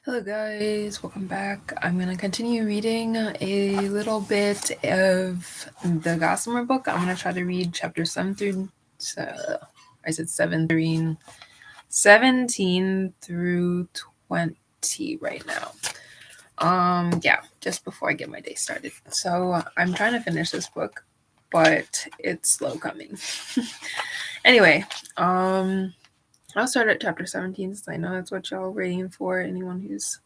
Hello guys, welcome back. I'm going to continue reading a little bit of the Gossamer book. I'm going to try to read chapter 7 through, I said 17 through 20 right now. Just before I get my day started. So I'm trying to finish this book, but it's slow coming. Anyway, I'll start at chapter 17 since I know that's what y'all are waiting for. Anyone who's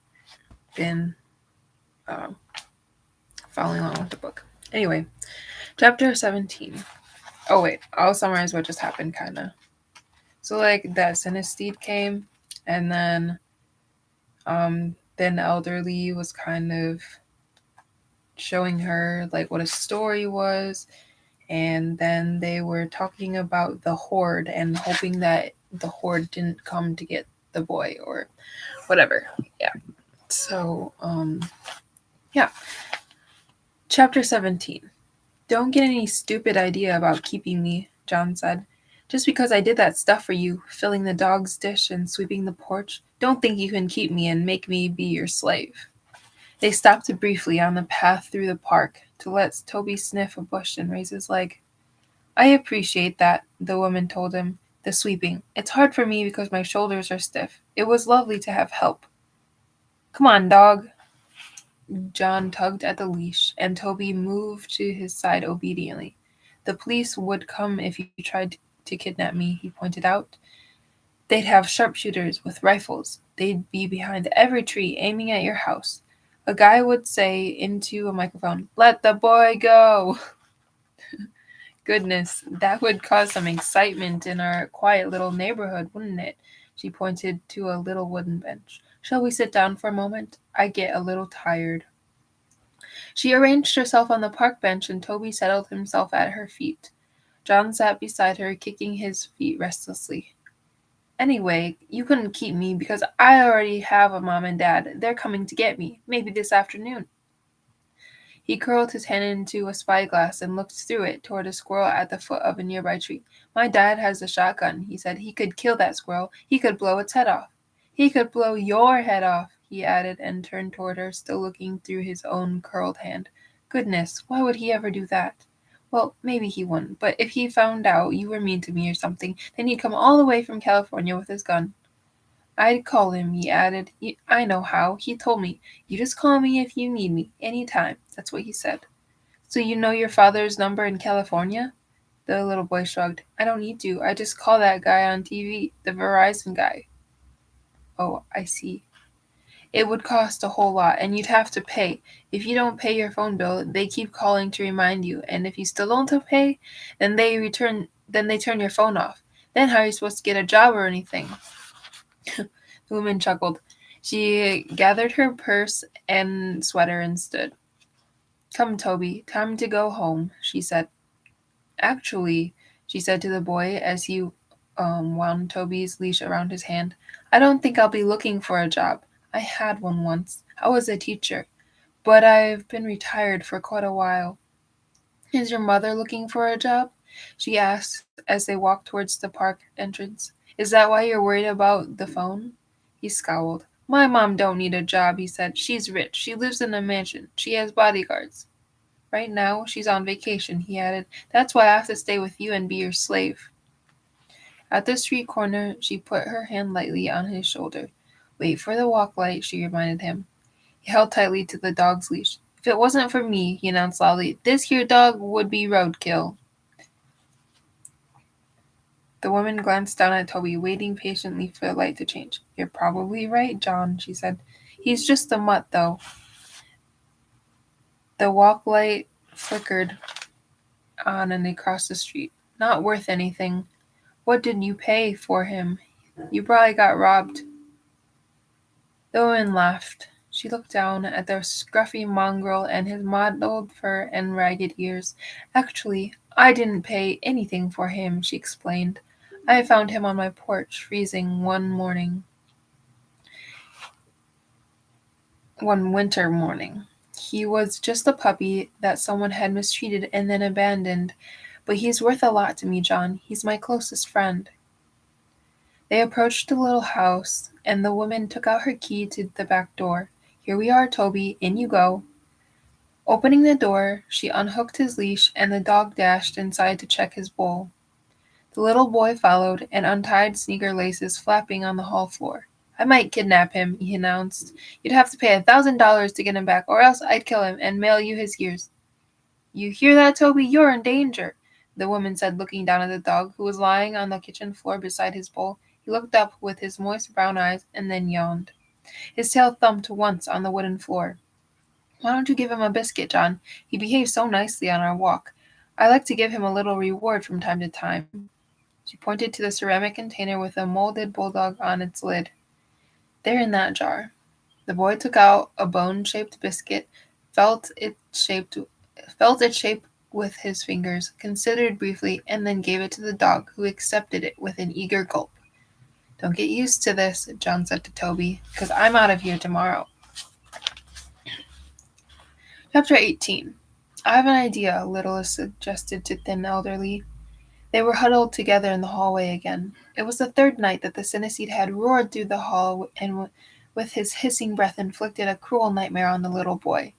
been following along with the book. Anyway, chapter 17. Oh, wait, I'll summarize what just happened, kind of. So, that synesthete came, and then Elderly was kind of showing her, what a story was, and then they were talking about the Horde and hoping that the Horde didn't come to get the boy or whatever. Yeah. So, yeah. Chapter 17. Don't get any stupid idea about keeping me, John said. Just because I did that stuff for you, filling the dog's dish and sweeping the porch, don't think you can keep me and make me be your slave. They stopped briefly on the path through the park to let Toby sniff a bush and raise his leg. I appreciate that, the woman told him. The sweeping. It's hard for me because my shoulders are stiff. It was lovely to have help. Come on, dog. John tugged at the leash, and Toby moved to his side obediently. The police would come if you tried to kidnap me, he pointed out. They'd have sharpshooters with rifles. They'd be behind every tree, aiming at your house. A guy would say into a microphone, "Let the boy go!" Goodness, that would cause some excitement in our quiet little neighborhood, wouldn't it? She pointed to a little wooden bench. Shall we sit down for a moment? I get a little tired. She arranged herself on the park bench and Toby settled himself at her feet. John sat beside her, kicking his feet restlessly. Anyway, you couldn't keep me because I already have a mom and dad. They're coming to get me, maybe this afternoon. He curled his hand into a spyglass and looked through it toward a squirrel at the foot of a nearby tree. My dad has a shotgun, he said. He could kill that squirrel. He could blow its head off. He could blow your head off, he added, and turned toward her, still looking through his own curled hand. Goodness, why would he ever do that? Well, maybe he wouldn't, but if he found out you were mean to me or something, then he'd come all the way from California with his gun. I'd call him, he added. I know how. He told me. You just call me if you need me, any time. That's what he said. So you know your father's number in California? The little boy shrugged. I don't need to. I just call that guy on TV, the Verizon guy. Oh, I see. It would cost a whole lot, and you'd have to pay. If you don't pay your phone bill, they keep calling to remind you, and if you still don't pay, then they turn your phone off. Then how are you supposed to get a job or anything? The woman chuckled. She gathered her purse and sweater and stood. Come, Toby, time to go home, she said. Actually, she said to the boy as he wound Toby's leash around his hand, I don't think I'll be looking for a job. I had one once. I was a teacher, but I've been retired for quite a while. Is your mother looking for a job? She asked as they walked towards the park entrance. Is that why you're worried about the phone? He scowled. My mom don't need a job, he said. She's rich. She lives in a mansion. She has bodyguards. Right now, she's on vacation, he added. That's why I have to stay with you and be your slave. At the street corner, she put her hand lightly on his shoulder. Wait for the walk light, she reminded him. He held tightly to the dog's leash. If it wasn't for me, he announced loudly, this here dog would be roadkill. The woman glanced down at Toby, waiting patiently for the light to change. You're probably right, John, she said. He's just a mutt, though. The walk light flickered on and they crossed the street. Not worth anything. What did you pay for him? You probably got robbed. The woman laughed. She looked down at the scruffy mongrel and his mottled fur and ragged ears. Actually, I didn't pay anything for him, she explained. I found him on my porch, freezing one winter morning. He was just a puppy that someone had mistreated and then abandoned. But he's worth a lot to me, John. He's my closest friend. They approached the little house, and the woman took out her key to the back door. Here we are, Toby, in you go. Opening the door, she unhooked his leash, and the dog dashed inside to check his bowl. The little boy followed, and untied sneaker laces flapping on the hall floor. I might kidnap him, he announced. You'd have to pay $1,000 to get him back, or else I'd kill him and mail you his ears. You hear that, Toby? You're in danger, the woman said, looking down at the dog, who was lying on the kitchen floor beside his bowl. He looked up with his moist brown eyes and then yawned. His tail thumped once on the wooden floor. Why don't you give him a biscuit, John? He behaves so nicely on our walk. I like to give him a little reward from time to time. She pointed to the ceramic container with a molded bulldog on its lid. They're in that jar. The boy took out a bone-shaped biscuit, felt its shape with his fingers, considered briefly, and then gave it to the dog, who accepted it with an eager gulp. Don't get used to this, John said to Toby, because I'm out of here tomorrow. Chapter 18. I have an idea, Littlest suggested to Thin Elderly. They were huddled together in the hallway again. It was the third night that the Cynicede had roared through the hall and with his hissing breath inflicted a cruel nightmare on the little boy.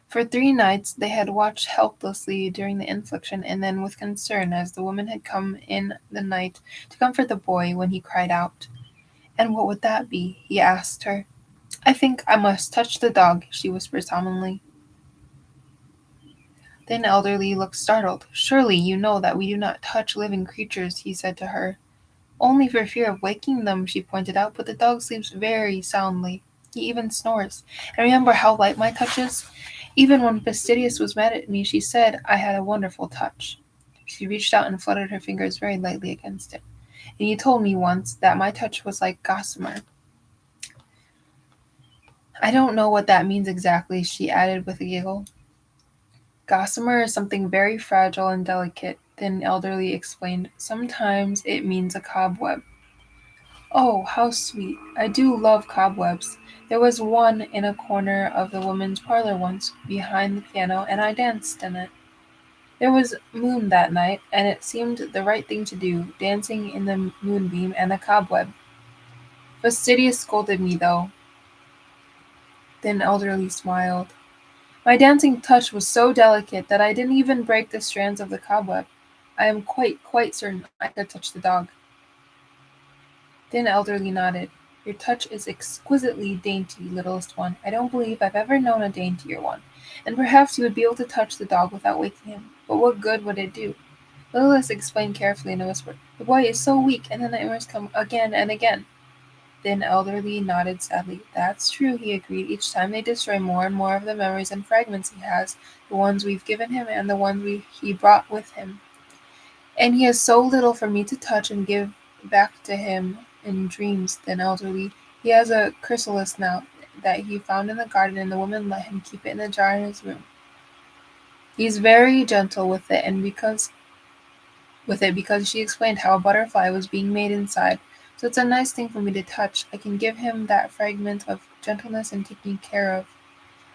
For 3 nights they had watched helplessly during the infliction and then with concern as the woman had come in the night to comfort the boy when he cried out. And what would that be? He asked her. I think I must touch the dog, she whispered solemnly. Then Elderly looked startled. Surely you know that we do not touch living creatures, he said to her. Only for fear of waking them, she pointed out, but the dog sleeps very soundly. He even snores. And remember how light my touch is? Even when Fastidious was mad at me, she said I had a wonderful touch. She reached out and fluttered her fingers very lightly against it. And you told me once that my touch was like gossamer. I don't know what that means exactly, she added with a giggle. Gossamer is something very fragile and delicate, Thin Elderly explained. Sometimes it means a cobweb. Oh, how sweet. I do love cobwebs. There was one in a corner of the woman's parlor once, behind the piano, and I danced in it. There was moon that night, and it seemed the right thing to do, dancing in the moonbeam and the cobweb. Fastidious scolded me, though. Thin Elderly smiled. My dancing touch was so delicate that I didn't even break the strands of the cobweb. I am quite certain I could touch the dog. Thin Elderly nodded. Your touch is exquisitely dainty, littlest one. I don't believe I've ever known a daintier one. And perhaps you would be able to touch the dog without waking him. But what good would it do? Littlest explained carefully in a whisper. The boy is so weak, and the nightmares come again and again. Thin Elderly nodded sadly. That's true, he agreed. Each time they destroy more and more of the memories and fragments he has, the ones we've given him and the ones he brought with him. And he has so little for me to touch and give back to him in dreams, Thin Elderly. He has a chrysalis now that he found in the garden, and the woman let him keep it in a jar in his room. He's very gentle with it, because she explained how a butterfly was being made inside. So it's a nice thing for me to touch. I can give him that fragment of gentleness and taking care of.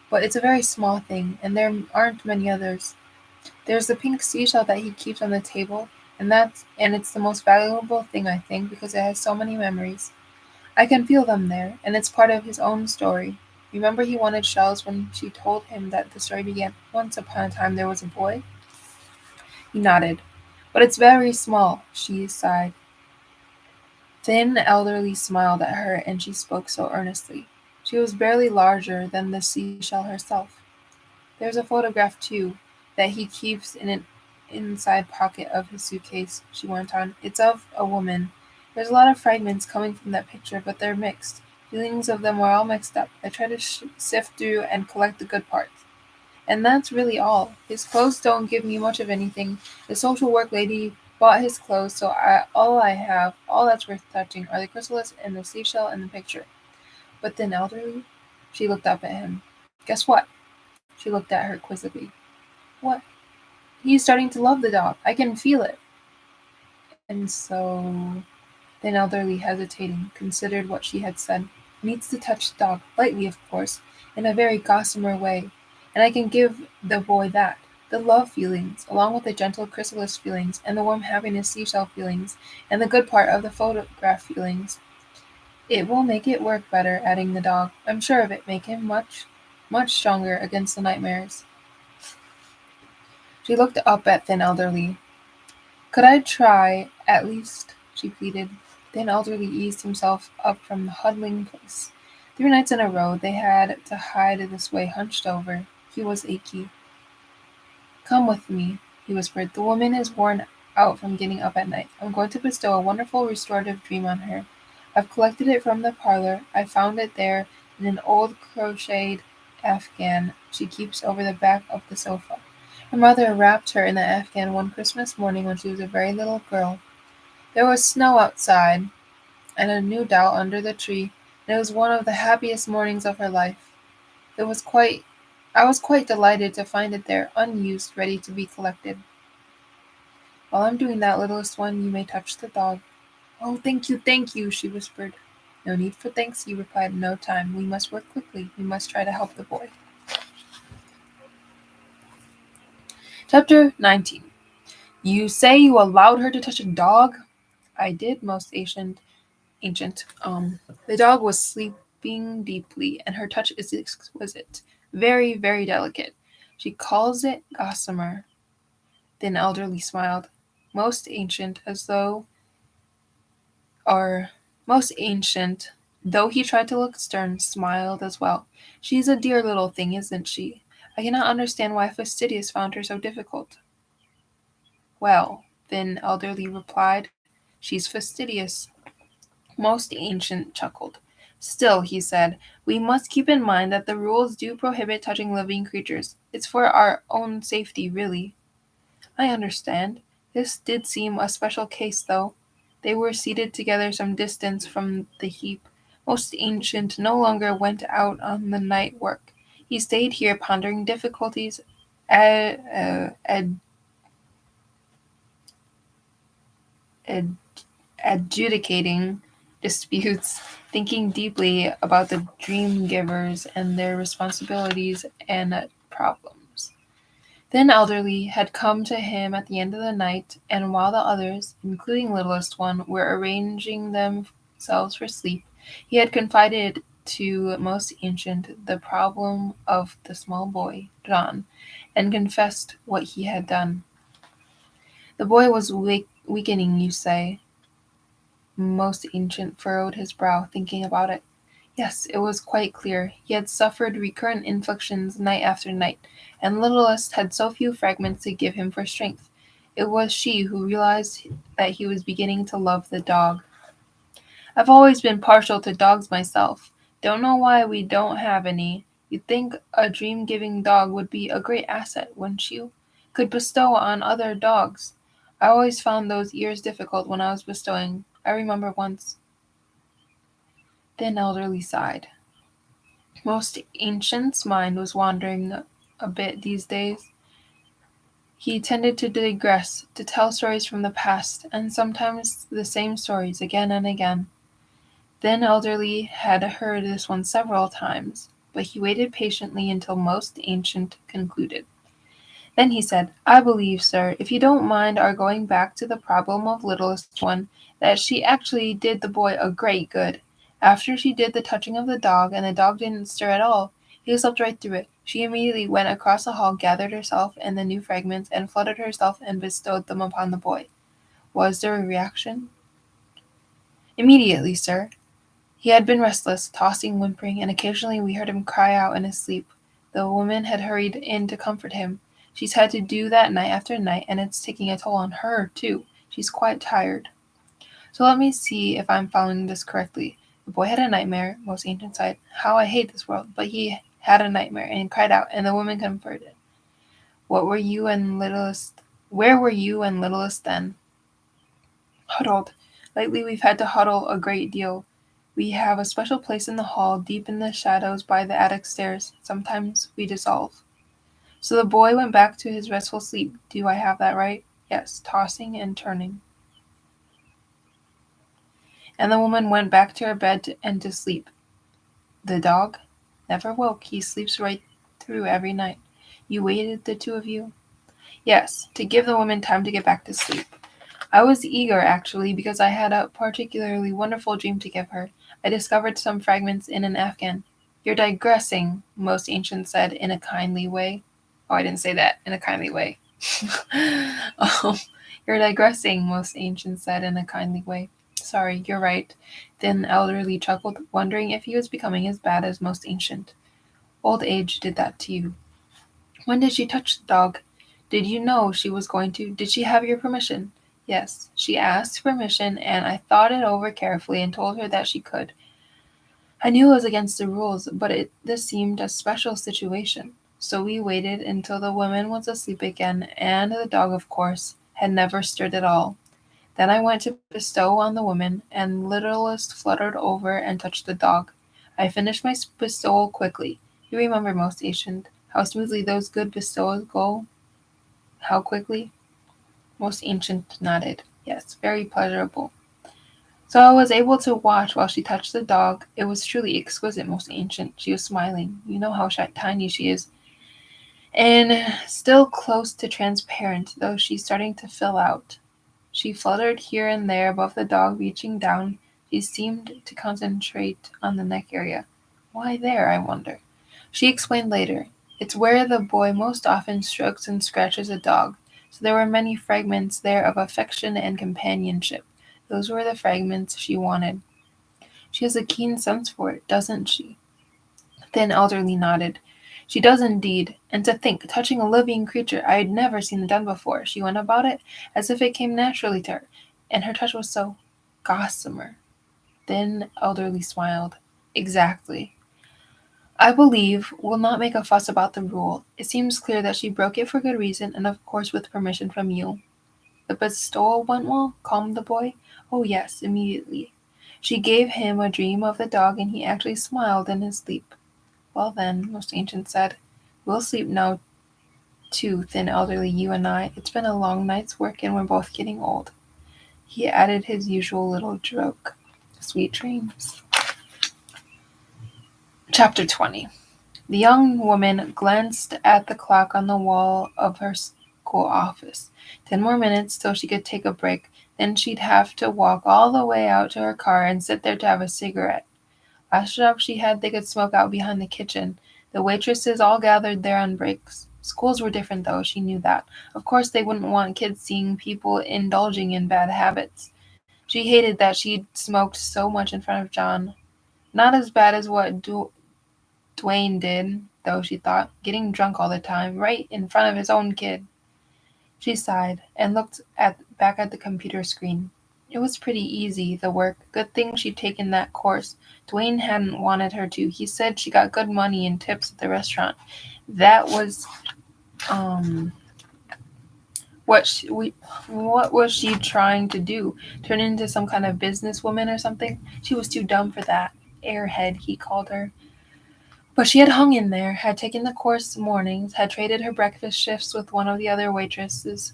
But it's a very small thing, and there aren't many others. There's the pink seashell that he keeps on the table, and it's the most valuable thing, I think, because it has so many memories. I can feel them there, and it's part of his own story. Remember he wanted shells when she told him that the story began, once upon a time there was a boy? He nodded. But it's very small, she sighed. Thin Elderly smiled at her, and she spoke so earnestly. She was barely larger than the seashell herself. There's a photograph, too, that he keeps in an inside pocket of his suitcase, she went on. It's of a woman. There's a lot of fragments coming from that picture, but they're mixed. Feelings of them are all mixed up. I try to sift through and collect the good parts. And that's really all. His clothes don't give me much of anything. The social work lady bought his clothes, so all I have, all that's worth touching, are the chrysalis and the seashell and the picture. But Thin Elderly? She looked up at him. Guess what? She looked at her quizzically. What? He's starting to love the dog. I can feel it. And so, Thin Elderly, hesitating, considered what she had said. Needs to touch the dog, lightly of course, in a very gossamer way, and I can give the boy that. the love feelings, along with the gentle chrysalis feelings, and the warm happiness seashell feelings, and the good part of the photograph feelings. It will make it work better, adding the dog. I'm sure of it, make him much, much stronger against the nightmares. She looked up at Thin Elderly. Could I try, at least? She pleaded. Thin Elderly eased himself up from the huddling place. 3 nights in a row they had to hide this way hunched over. He was achy. Come with me, he whispered. The woman is worn out from getting up at night. I'm going to bestow a wonderful restorative dream on her. I've collected it from the parlor. I found it there in an old crocheted afghan she keeps over the back of the sofa. Her mother wrapped her in the afghan one Christmas morning when she was a very little girl. There was snow outside, and a new doll under the tree, and it was one of the happiest mornings of her life. It was quite I was quite delighted to find it there, unused, ready to be collected. While I'm doing that, littlest one, you may touch the dog. Oh, thank you, she whispered. No need for thanks, he replied. No time. We must work quickly. We must try to help the boy. Chapter 19. You say you allowed her to touch a dog? I did, most ancient. The dog was sleeping deeply, and her touch is exquisite. Very, very delicate. She calls it Gossamer. Then Elderly smiled. Most ancient, as though or most ancient, though he tried to look stern, smiled as well. She's a dear little thing, isn't she? I cannot understand why Fastidious found her so difficult. Well, then Elderly replied, she's fastidious. Most ancient chuckled. Still, he said, we must keep in mind that the rules do prohibit touching living creatures. It's for our own safety, really. I understand. This did seem a special case, though. They were seated together some distance from the heap. Most Ancient no longer went out on the night work. He stayed here pondering difficulties, ad, uh, ad, ad, adjudicating disputes, thinking deeply about the dream givers and their responsibilities and problems. Then Elderly had come to him at the end of the night, and while the others, including littlest one, were arranging themselves for sleep, he had confided to Most Ancient the problem of the small boy, John, and confessed what he had done. The boy was weakening, you say? Most Ancient furrowed his brow, thinking about it. Yes, it was quite clear. He had suffered recurrent inflictions night after night, and Littlest had so few fragments to give him for strength. It was she who realized that he was beginning to love the dog. I've always been partial to dogs myself. Don't know why we don't have any. You'd think a dream-giving dog would be a great asset, wouldn't you? Could bestow on other dogs. I always found those ears difficult when I was bestowing. I remember once. Then Elderly sighed. Most Ancient's mind was wandering a bit these days. He tended to digress, to tell stories from the past, and sometimes the same stories again and again. Then Elderly had heard this one several times, but he waited patiently until Most Ancient concluded. Then he said, I believe, sir, if you don't mind our going back to the problem of littlest one, that she actually did the boy a great good. After she did the touching of the dog, and the dog didn't stir at all, he slipped right through it. She immediately went across the hall, gathered herself and the new fragments, and flooded herself and bestowed them upon the boy. Was there a reaction? Immediately, sir. He had been restless, tossing, whimpering, and occasionally we heard him cry out in his sleep. The woman had hurried in to comfort him. She's had to do that night after night, and it's taking a toll on her, too. She's quite tired. So let me see if I'm following this correctly. The boy had a nightmare, Most Ancient sighed. How I hate this world. But he had a nightmare, and he cried out, and the woman comforted. What were you and littlest Where were you and littlest then? Huddled. Lately we've had to huddle a great deal. We have a special place in the hall, deep in the shadows by the attic stairs. Sometimes we dissolve. So the boy went back to his restful sleep. Do I have that right? Yes, tossing and turning. And the woman went back to her bed and to sleep. The dog never woke. He sleeps right through every night. You waited, the two of you? Yes, to give the woman time to get back to sleep. I was eager, actually, because I had a particularly wonderful dream to give her. I discovered some fragments in an Afghan. You're digressing, most ancient said in a kindly way. Oh, I didn't say that in a kindly way. um, you're digressing, most ancient said in a kindly way. Sorry, you're right. Then elderly chuckled, wondering if he was becoming as bad as most ancient. Old age did that to you. When did she touch the dog? Did you know she was going to? Did she have your permission? Yes, she asked permission, and I thought it over carefully and told her that she could. I knew it was against the rules, but this seemed a special situation. So we waited until the woman was asleep again, and the dog, of course, had never stirred at all. Then I went to bestow on the woman, and Littlest fluttered over and touched the dog. I finished my bestowal quickly. You remember, most ancient, how smoothly those good bestowals go? How quickly? Most ancient nodded. Yes, very pleasurable. So I was able to watch while she touched the dog. It was truly exquisite, most ancient. She was smiling. You know how tiny she is. And still close to transparent, though she's starting to fill out. She fluttered here and there above the dog, reaching down. She seemed to concentrate on the neck area. Why there, I wonder? She explained later. It's where the boy most often strokes and scratches a dog, so there were many fragments there of affection and companionship. Those were the fragments she wanted. She has a keen sense for it, doesn't she? Thin elderly nodded. She does indeed. And to think, touching a living creature I had never seen done before. She went about it as if it came naturally to her, and her touch was so gossamer. Thin elderly smiled. Exactly. I believe we'll not make a fuss about the rule. It seems clear that she broke it for good reason, and of course with permission from you. The bestowal went well? Calmed the boy. Oh yes, immediately. She gave him a dream of the dog, and he actually smiled in his sleep. Well then, most ancient said, we'll sleep now too, thin elderly, you and I. It's been a long night's work, and we're both getting old. He added his usual little joke. Sweet dreams. Chapter 20. The young woman glanced at the clock on the wall of her school office. 10 more minutes till she could take a break. Then she'd have to walk all the way out to her car and sit there to have a cigarette. Last job she had, they could smoke out behind the kitchen. The waitresses all gathered there on breaks. Schools were different, though, she knew that. Of course, they wouldn't want kids seeing people indulging in bad habits. She hated that she'd smoked so much in front of John. Not as bad as what Dwayne did, though, she thought, getting drunk all the time, right in front of his own kid. She sighed and looked back at the computer screen. It was pretty easy, the work. Good thing she'd taken that course. Dwayne hadn't wanted her to. He said she got good money and tips at the restaurant. That was um what was she trying to do? Turn into some kind of businesswoman or something? She was too dumb for that. Airhead, he called her. But she had hung in there, had taken the course mornings, had traded her breakfast shifts with one of the other waitresses.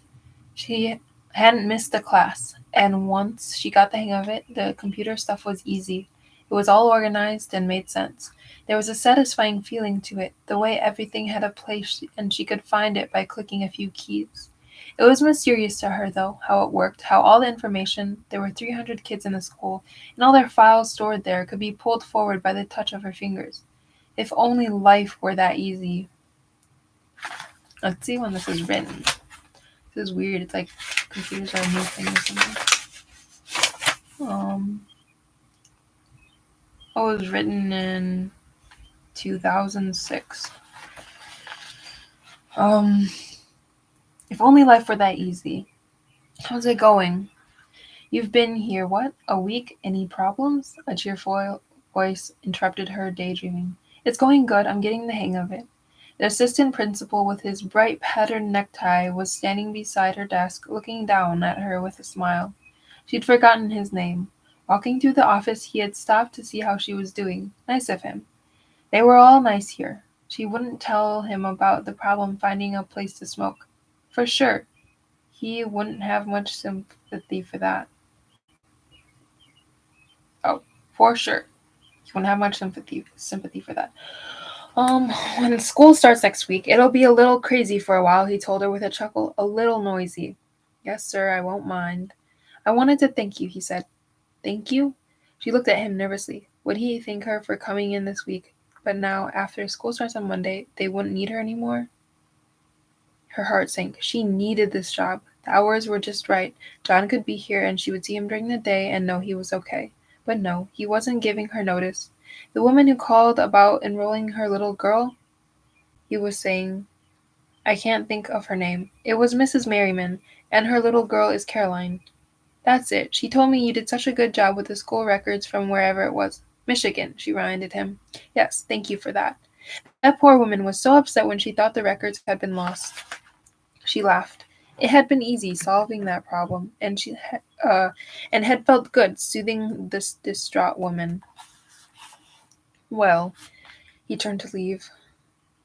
She hadn't missed a class, and once she got the hang of it, the computer stuff was easy. It was all organized and made sense. There was a satisfying feeling to it, the way everything had a place and she could find it by clicking a few keys. It was mysterious to her, though, how it worked, how all the information, there were 300 kids in the school, and all their files stored there could be pulled forward by the touch of her fingers. If only life were that easy. Let's see when this is written. This is weird. It's like computers are a new thing or something. It was written in 2006. If only life were that easy. How's it going? You've been here, what, a week? Any problems? A cheerful voice interrupted her daydreaming. It's going good. I'm getting the hang of it. The assistant principal with his bright patterned necktie was standing beside her desk, looking down at her with a smile. She'd forgotten his name. Walking through the office, he had stopped to see how she was doing. Nice of him. They were all nice here. She wouldn't tell him about the problem finding a place to smoke. For sure. He wouldn't have much sympathy for that. Oh, for sure. He wouldn't have much sympathy for that. When school starts next week, it'll be a little crazy for a while, he told her with a chuckle. A little noisy. Yes, sir, I won't mind. I wanted to thank you, he said. Thank you? She looked at him nervously. Would he thank her for coming in this week? But now, after school starts on Monday, they wouldn't need her anymore? Her heart sank. She needed this job. The hours were just right. John could be here and she would see him during the day and know he was okay. But no, he wasn't giving her notice. The woman who called about enrolling her little girl, he was saying, I can't think of her name. It was Mrs. Merriman, and her little girl is Caroline. That's it. She told me you did such a good job with the school records from wherever it was. Michigan, she reminded him. Yes, thank you for that. That poor woman was so upset when she thought the records had been lost. She laughed. It had been easy solving that problem, and had felt good soothing this distraught woman. Well, he turned to leave.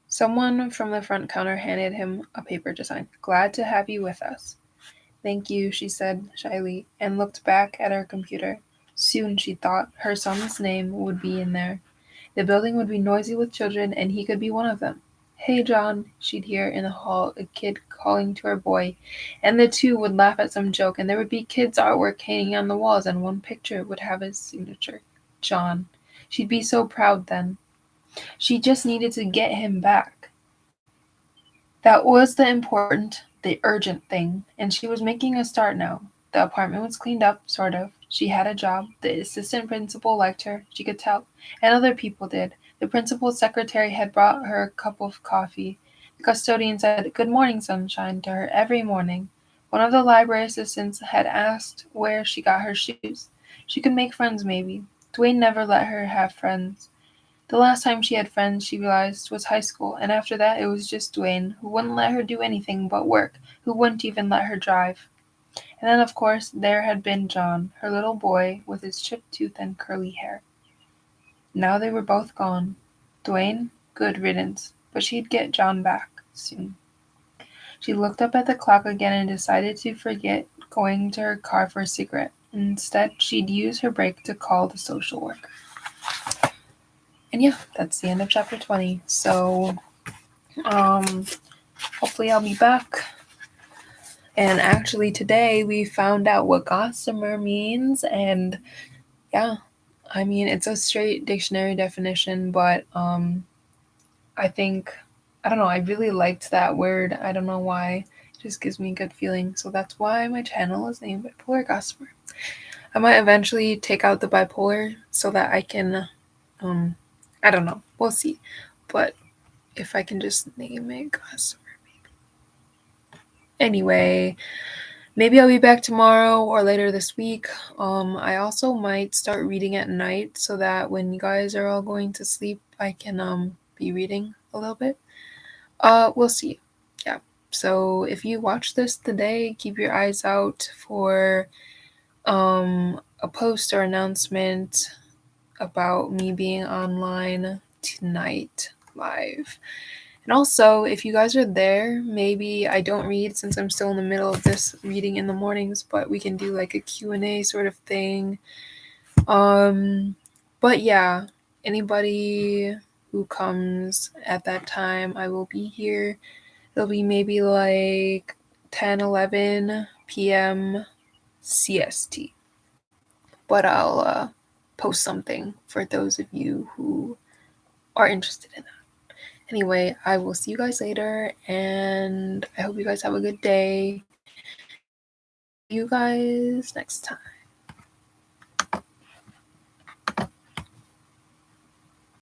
Someone from the front counter handed him a paper to sign. Glad to have you with us. Thank you, she said shyly, and looked back at her computer. Soon, she thought, her son's name would be in there. The building would be noisy with children, and he could be one of them. Hey, John, she'd hear in the hall a kid calling to her boy, and the two would laugh at some joke, and there would be kids' artwork hanging on the walls, and one picture would have his signature. John. She'd be so proud then. She just needed to get him back. That was the important, the urgent thing, and she was making a start now. The apartment was cleaned up, sort of. She had a job. The assistant principal liked her, she could tell, and other people did. The principal's secretary had brought her a cup of coffee. The custodian said, Good morning, sunshine, to her every morning. One of the library assistants had asked where she got her shoes. She could make friends, maybe. Dwayne never let her have friends. The last time she had friends, she realized, was high school, and after that it was just Dwayne, who wouldn't let her do anything but work, who wouldn't even let her drive. And then, of course, there had been John, her little boy, with his chipped tooth and curly hair. Now they were both gone. Dwayne, good riddance, but she'd get John back soon. She looked up at the clock again and decided to forget going to her car for a cigarette. Instead, she'd use her break to call the social worker. And yeah, that's the end of chapter 20. So, hopefully I'll be back. And actually today we found out what gossamer means, and yeah, I mean, it's a straight dictionary definition, but I think, I don't know, I really liked that word. I don't know why. It just gives me a good feeling. So that's why my channel is named Bipolar Gossamer. I might eventually take out the bipolar so that I can, I don't know. We'll see. But if I can just name it Gossamer, maybe. Anyway, maybe I'll be back tomorrow or later this week. I also might start reading at night so that when you guys are all going to sleep, I can be reading a little bit. We'll see. Yeah. So if you watch this today, keep your eyes out for a post or announcement about me being online tonight live. And also, if you guys are there, maybe I don't read since I'm still in the middle of this reading in the mornings, but we can do like a Q&A sort of thing. But yeah, anybody who comes at that time, I will be here. It'll be maybe like 10-11 p.m. CST. But I'll post something for those of you who are interested in that. Anyway, I will see you guys later, and I hope you guys have a good day. See you guys next time.